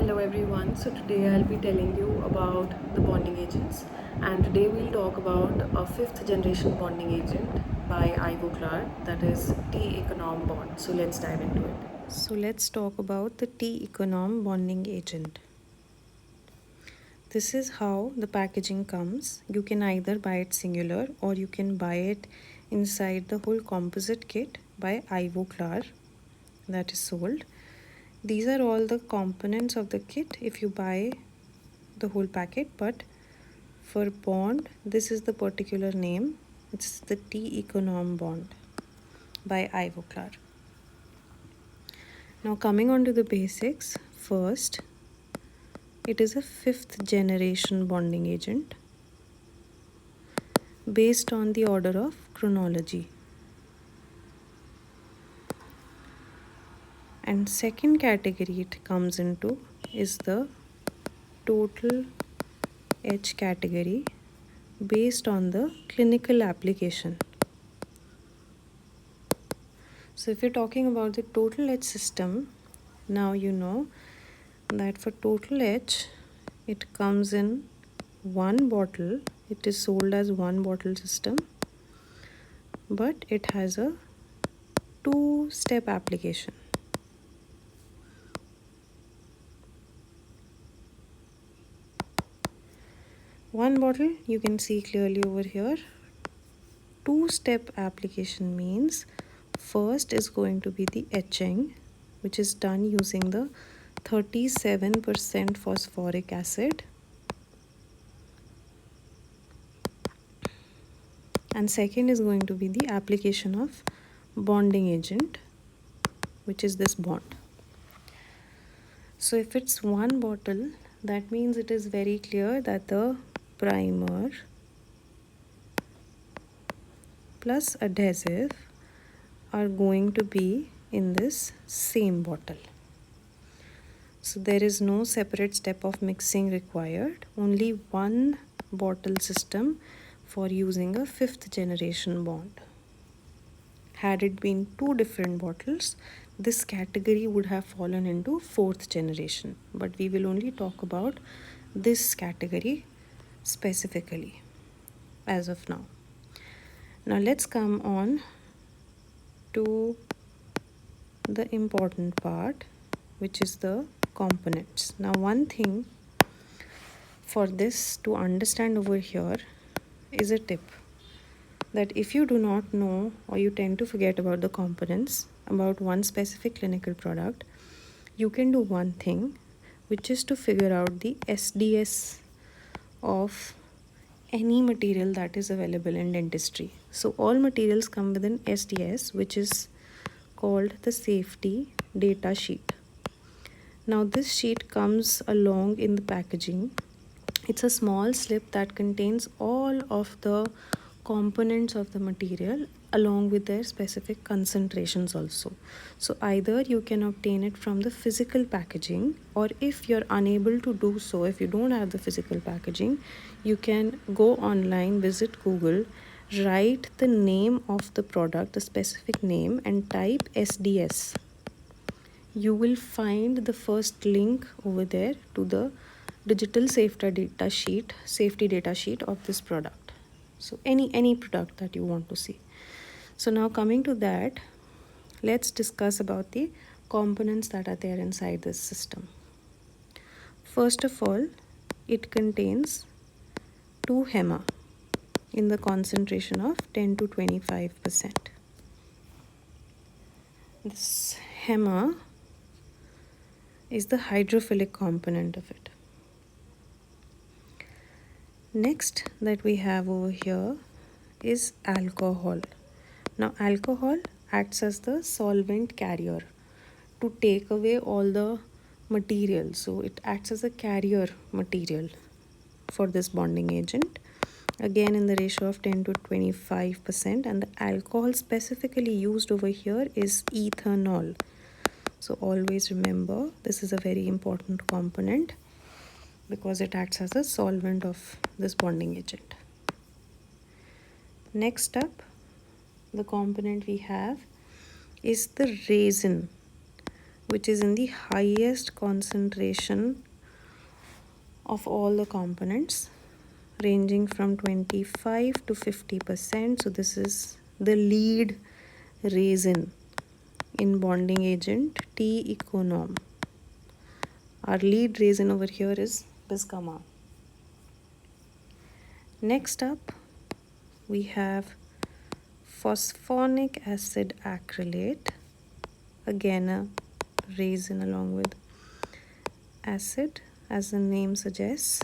Hello everyone. So today I'll be telling you about the bonding agents, and today we'll talk about a fifth generation bonding agent by Ivoclar, that is T-Econom bond. So let's dive into it. So let's talk about the T-Econom bonding agent. This is how the packaging comes. You can either buy it singular or you can buy it inside the whole composite kit by Ivoclar that is sold. These are all the components of the kit if you buy the whole packet, but for bond, this is the particular name. It's the T-Econom bond by Ivoclar. Now coming on to the basics, first, it is a fifth generation bonding agent based on the order of chronology. And second category it comes into is the total H category based on the clinical application. So if you're talking about the total H system, now you know that for total H, it comes in one bottle. It is sold as one bottle system, but it has a two-step application. One bottle you can see clearly over here. Two-step application means first is going to be the etching, which is done using the 37% phosphoric acid, and second is going to be the application of bonding agent, which is this bond. So if it's one bottle, that means it is very clear that the primer plus adhesive are going to be in this same bottle. So there is no separate step of mixing required, only one bottle system for using a fifth generation bond. Had it been two different bottles, this category would have fallen into fourth generation, but we will only talk about this category specifically as of now. Now let's come on to the important part, which is the components. Now one thing for this to understand over here is a tip that if you do not know or you tend to forget about the components about one specific clinical product, you can do one thing, which is to figure out the SDS of any material that is available in dentistry. So all materials come with an SDS, which is called the safety data sheet. Now this sheet comes along in the packaging. It's a small slip that contains all of the components of the material along with their specific concentrations also. So either you can obtain it from the physical packaging, or if you're unable to do so, if you don't have the physical packaging, you can go online, visit Google, write the name of the product, the specific name, and type SDS. You will find the first link over there to the digital safety data sheet of this product. So any product that you want to see. So now coming to that, let's discuss about the components that are there inside this system. First of all, it contains 2 HEMA in the concentration of 10 to 25%. This HEMA is the hydrophilic component of it. Next that we have over here is alcohol. Now alcohol acts as the solvent carrier to take away all the material. So it acts as a carrier material for this bonding agent, again in the ratio of 10 to 25%, and the alcohol specifically used over here is ethanol. So always remember, this is a very important component because it acts as a solvent of this bonding agent. Next up, the component we have is the resin. which is in the highest concentration of all the components, ranging from 25 to 50%. So this is the lead resin in bonding agent T Econom. Our lead resin over here is bisgama. Next up, we have phosphonic acid acrylate, again a resin along with acid, as the name suggests.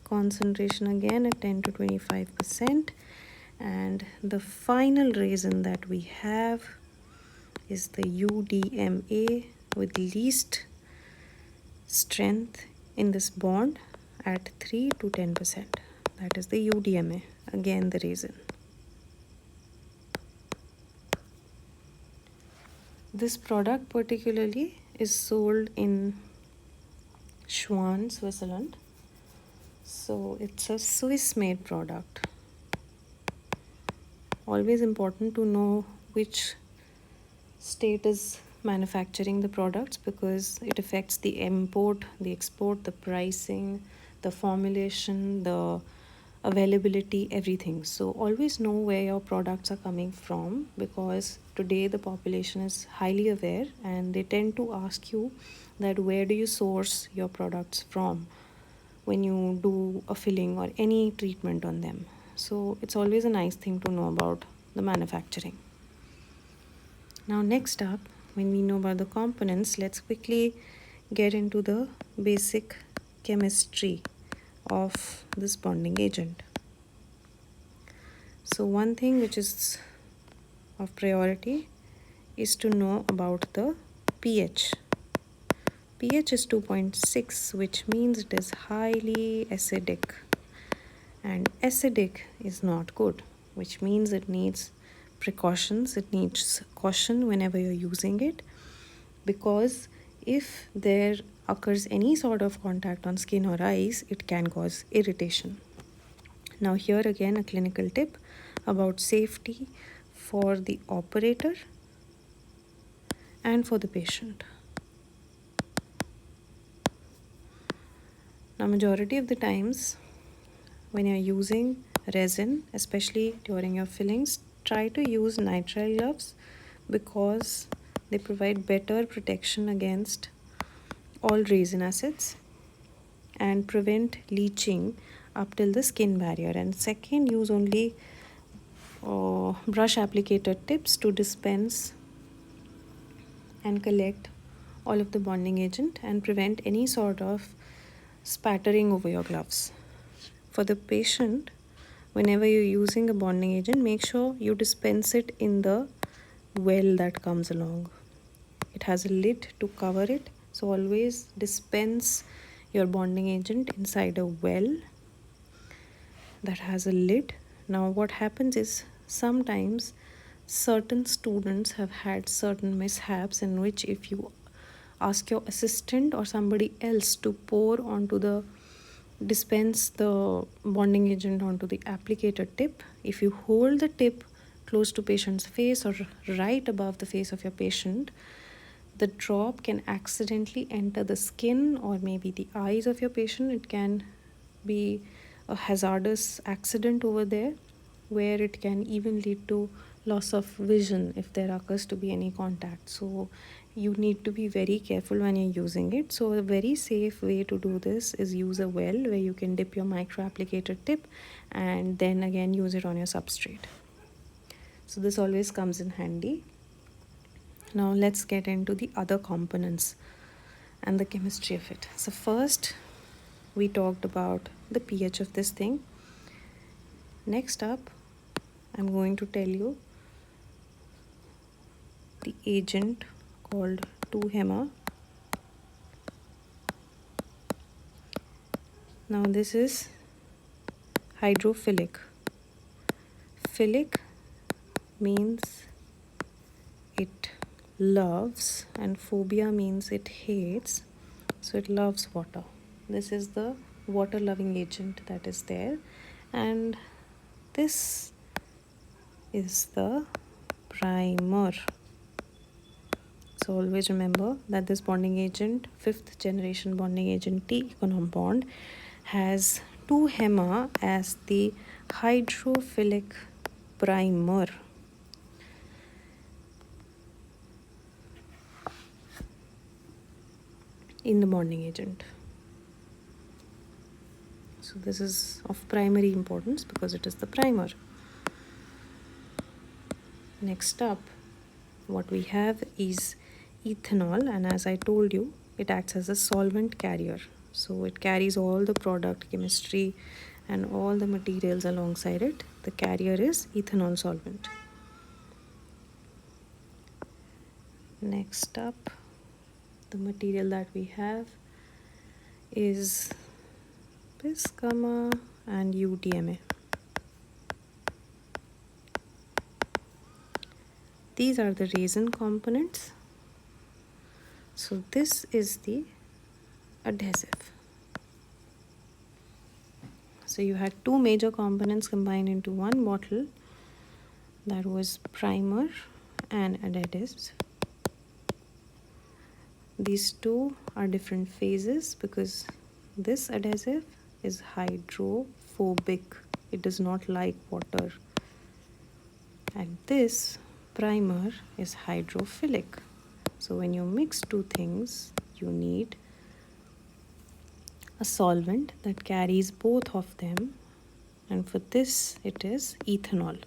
Concentration again at 10 to 25%. And the final resin that we have is the UDMA with least strength in this bond at 3 to 10%. That is the UDMA, again the resin. This product particularly is sold in Schwan, Switzerland. So it's a Swiss made product. Always important to know which state is manufacturing the products, because it affects the import, the export, the pricing, the formulation, the availability, everything. So always know where your products are coming from, because today the population is highly aware and they tend to ask you that where do you source your products from when you do a filling or any treatment on them. So it's always a nice thing to know about the manufacturing. Now next up, when we know about the components, let's quickly get into the basic chemistry of this bonding agent. So one thing which is of priority is to know about the pH. pH is 2.6, which means it is highly acidic. And acidic is not good, which means it needs precautions, it needs caution whenever you're using it, because if there occurs any sort of contact on skin or eyes, it can cause irritation. Now here again a clinical tip about safety for the operator and for the patient. Now majority of the times when you're using resin, especially during your fillings, try to use nitrile gloves, because they provide better protection against all resin acids and prevent leaching up till the skin barrier. And second, use only brush applicator tips to dispense and collect all of the bonding agent and prevent any sort of spattering over your gloves. For the patient, whenever you're using a bonding agent, make sure you dispense it in the well that comes along. It has a lid to cover it, so always dispense your bonding agent inside a well that has a lid. Now what happens is, sometimes certain students have had certain mishaps in which if you ask your assistant or somebody else to dispense the bonding agent onto the applicator tip, if you hold the tip close to patient's face or right above the face of your patient, the drop can accidentally enter the skin or maybe the eyes of your patient. It can be a hazardous accident over there, where it can even lead to loss of vision if there occurs to be any contact. So you need to be very careful when you're using it. So a very safe way to do this is use a well where you can dip your micro applicator tip and then again use it on your substrate. So this always comes in handy. Now let's get into the other components and the chemistry of it. So first we talked about the pH of this thing. Next up, I'm going to tell you the agent called 2-hema. Now this is hydrophilic. Philic means it loves and phobia means it hates, so it loves water. This is the water loving agent that is there, and this is the primer. So always remember that this bonding agent, 5th generation bonding agent T Econom bond, has 2 hema as the hydrophilic primer. In the bonding agent. So this is of primary importance because it is the primer. Next up, what we have is ethanol, and as I told you, it acts as a solvent carrier. So it carries all the product chemistry and all the materials alongside it. The carrier is ethanol solvent. Next up, the material that we have is Piscama and UTMA. These are the resin components. So this is the adhesive. So you had 2 major components combined into one bottle. That was primer and adhesives. These 2 are different phases because this adhesive is hydrophobic. It does not like water. And this primer is hydrophilic. So when you mix 2 things, you need a solvent that carries both of them, and for this it is ethanol.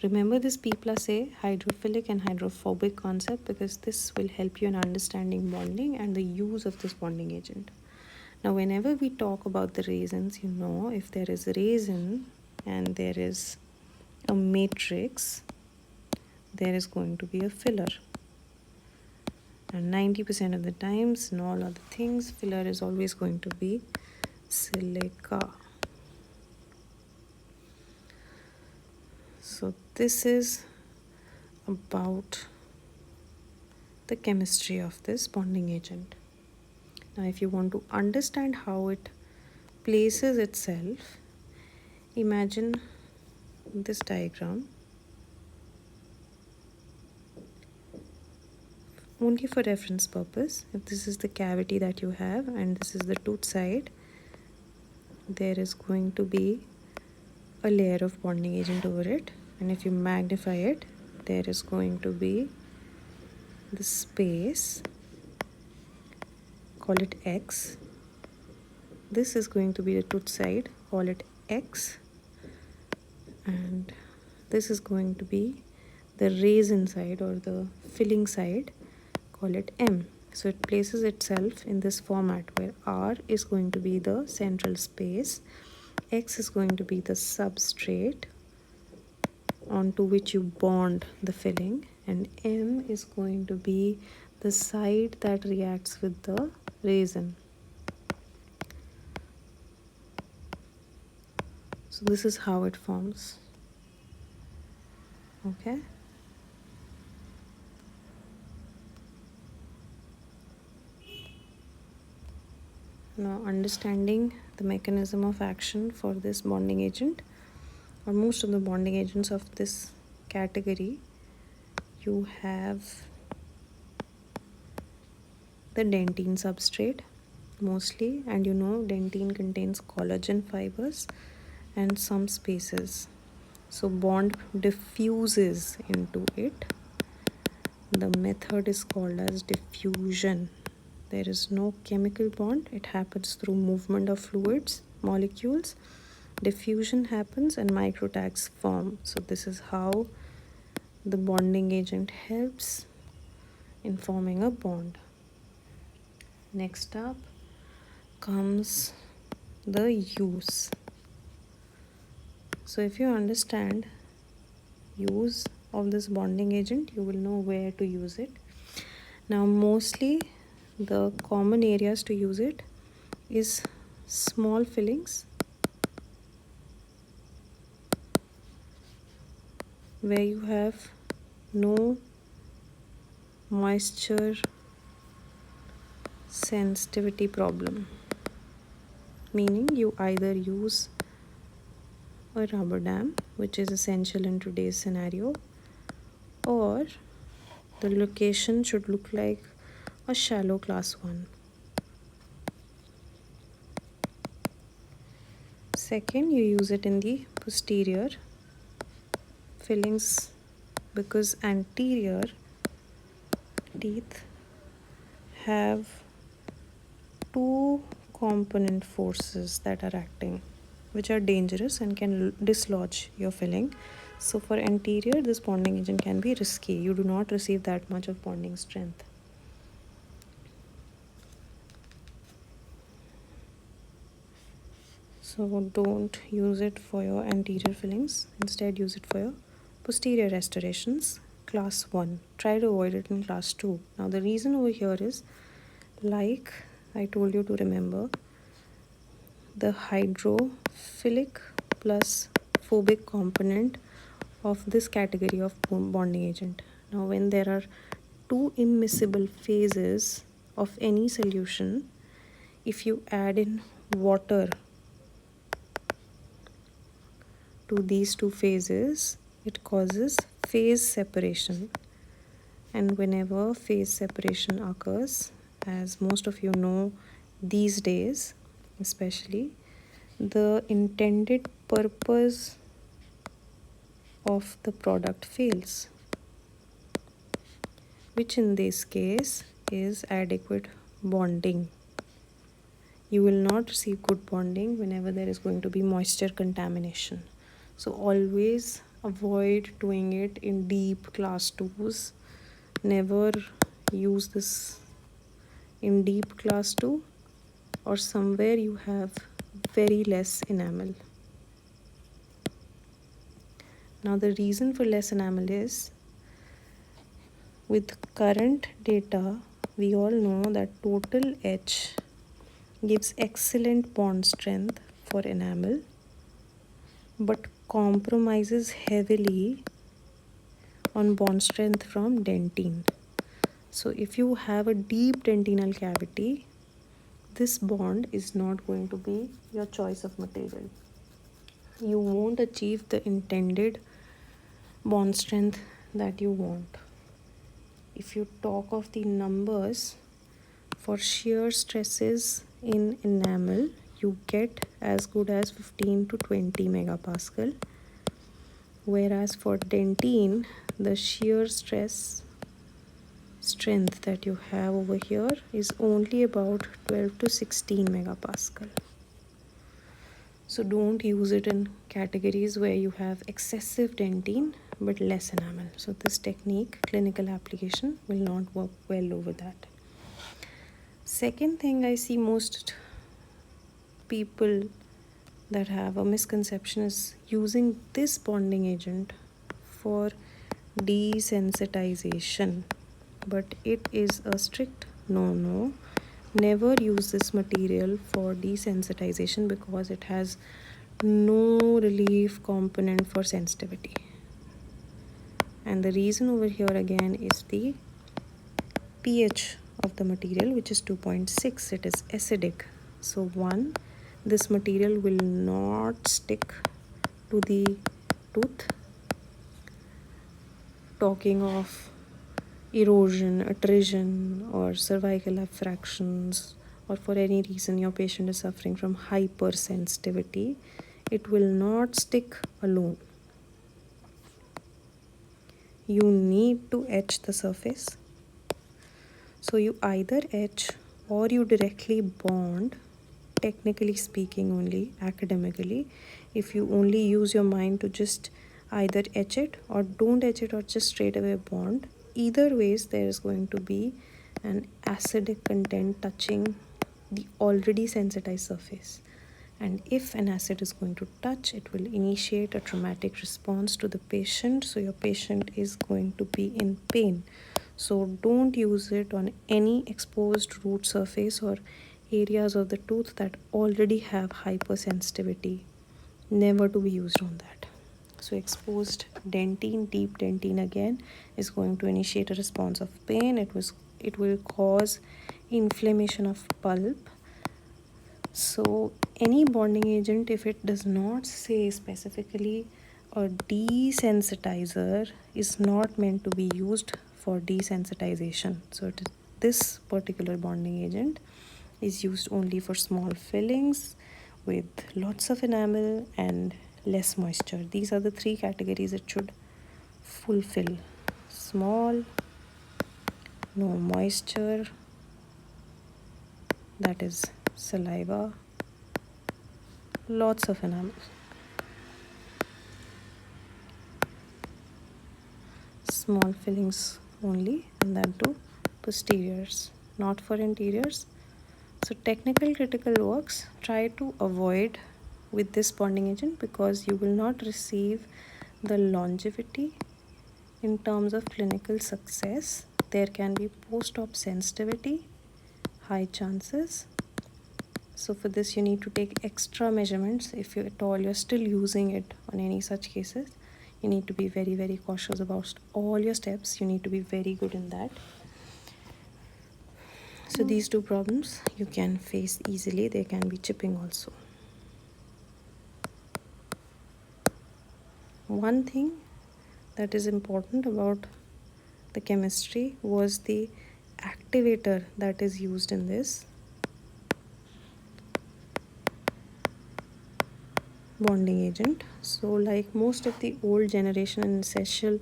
Remember this P plus A hydrophilic and hydrophobic concept because this will help you in understanding bonding and the use of this bonding agent. Now whenever we talk about the resins, you know, if there is a resin and there is a matrix, there is going to be a filler. And 90% of the times, in all other things, filler is always going to be silica. So this is about the chemistry of this bonding agent. Now if you want to understand how it places itself, imagine this diagram. Only for reference purpose, if this is the cavity that you have and this is the tooth side, there is going to be a layer of bonding agent over it, and if you magnify it, there is going to be the space, call it X. This is going to be the tooth side, call it X, and this is going to be the resin side or the filling side, call it M. So it places itself in this format where R is going to be the central space, X is going to be the substrate onto which you bond the filling, and M is going to be the side that reacts with the resin. So this is how it forms. Okay. Now understanding the mechanism of action for this bonding agent, or most of the bonding agents of this category, you have the dentin substrate mostly, and you know dentin contains collagen fibers and some spaces. So bond diffuses into it. The method is called as diffusion. There is no chemical bond, it happens through movement of fluids, molecules. Diffusion happens and microtags form. So this is how the bonding agent helps in forming a bond. Next up comes the use. So if you understand use of this bonding agent, you will know where to use it. Now mostly the common areas to use it is small fillings where you have no moisture sensitivity problem, meaning you either use a rubber dam, which is essential in today's scenario, or The location should look like a shallow class 1. Second, you use it in the posterior fillings because anterior teeth have two component forces that are acting, which are dangerous and can dislodge your filling. So for anterior, this bonding agent can be risky. You do not receive that much of bonding strength. So don't use it for your anterior fillings. Instead, use it for your posterior restorations, class 1. Try to avoid it in class 2. Now the reason over here is, like I told you to remember, the hydrophilic plus phobic component of this category of bonding agent. Now when there are two immiscible phases of any solution, if you add in water to these two phases, it causes phase separation. And whenever phase separation occurs, as most of you know these days especially, the intended purpose of the product fails, which in this case is adequate bonding. You will not receive good bonding whenever there is going to be moisture contamination. So always avoid doing it in deep class 2s. Never use this in deep class 2 or somewhere you have very less enamel. Now the reason for less enamel is, with current data, we all know that total H gives excellent bond strength for enamel, but compromises heavily on bond strength from dentin. So if you have a deep dentinal cavity, this bond is not going to be your choice of material. You won't achieve the intended bond strength that you want. If you talk of the numbers for shear stresses in enamel, you get as good as 15 to 20 megapascal, whereas for dentin, the shear strength that you have over here is only about 12 to 16 megapascal. So don't use it in categories where you have excessive dentin but less enamel. So this technique, clinical application, will not work well over that. Second thing, I see most people that have a misconception is using this bonding agent for desensitization, but it is a strict no. Never use this material for desensitization because it has no relief component for sensitivity. And the reason over here again is the pH of the material, which is 2.6. It is acidic. So one, this material will not stick to the tooth. Talking of erosion, attrition, or cervical abfractions, or for any reason your patient is suffering from hypersensitivity, it will not stick alone. You need to etch the surface. So you either etch or you directly bond, technically speaking only, academically. If you only use your mind to just either etch it or don't etch it or just straight away bond, either ways there is going to be an acidic content touching the already sensitized surface. And if an acid is going to touch, it will initiate a traumatic response to the patient. So your patient is going to be in pain. So don't use it on any exposed root surface or areas of the tooth that already have hypersensitivity. Never to be used on that. So exposed dentin, deep dentin again, is going to initiate a response of pain. It will cause inflammation of pulp. So any bonding agent, if it does not say specifically a desensitizer, is not meant to be used for desensitization. So this particular bonding agent is used only for small fillings with lots of enamel and less moisture. These are the three categories it should fulfill: small, no moisture, that is saliva, lots of enamel. Small fillings only, and then to posteriors, not for interiors. So technical critical works try to avoid with this bonding agent, because you will not receive the longevity in terms of clinical success. There can be post-op sensitivity, high chances. So for this you need to take extra measurements. If you at all you're still using it on any such cases, you need to be very cautious about all your steps. You need to be very good in that. So these two problems you can face easily. There can be chipping also. One thing that is important about the chemistry was the activator that is used in this bonding agent. So like most of the old generation ancestral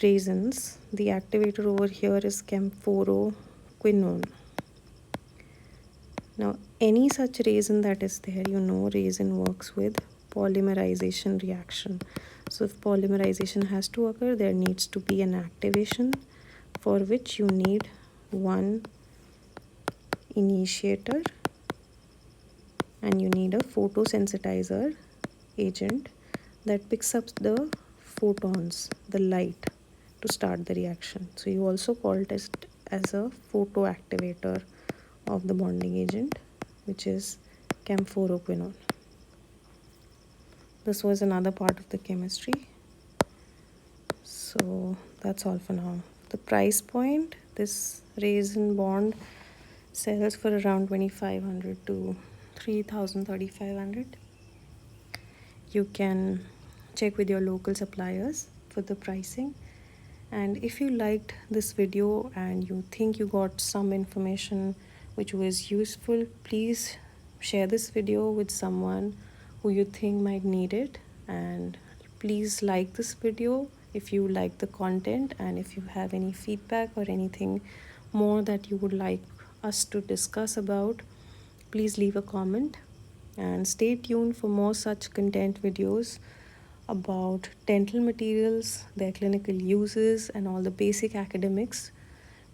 resins, the activator over here is camphoroquinone. Now any such resin that is there, resin works with polymerization reaction. So if polymerization has to occur, there needs to be an activation, for which you need one initiator and you need a photosensitizer agent that picks up the photons, the light, to start the reaction. So you also call it as a photoactivator of the bonding agent, which is camphoroquinone. This was another part of the chemistry. So that's all for now. The price point, this resin bond sells for around 2500 to 3500. You can check with your local suppliers for the pricing. And if you liked this video and you think you got some information which was useful, please share this video with someone who you think might need it. And please like this video if you like the content, and if you have any feedback or anything more that you would like us to discuss about, please leave a comment. And stay tuned for more such content videos about dental materials, their clinical uses, and all the basic academics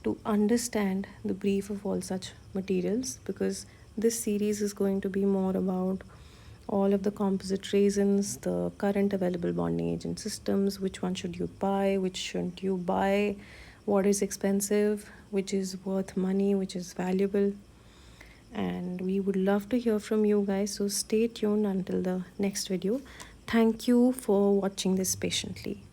to understand the brief of all such materials, because this series is going to be more about all of the composite resins, the current available bonding agent systems, which one should you buy, which shouldn't you buy, what is expensive, which is worth money, which is valuable. And we would love to hear from you guys, so stay tuned until the next video. Thank you for watching this patiently.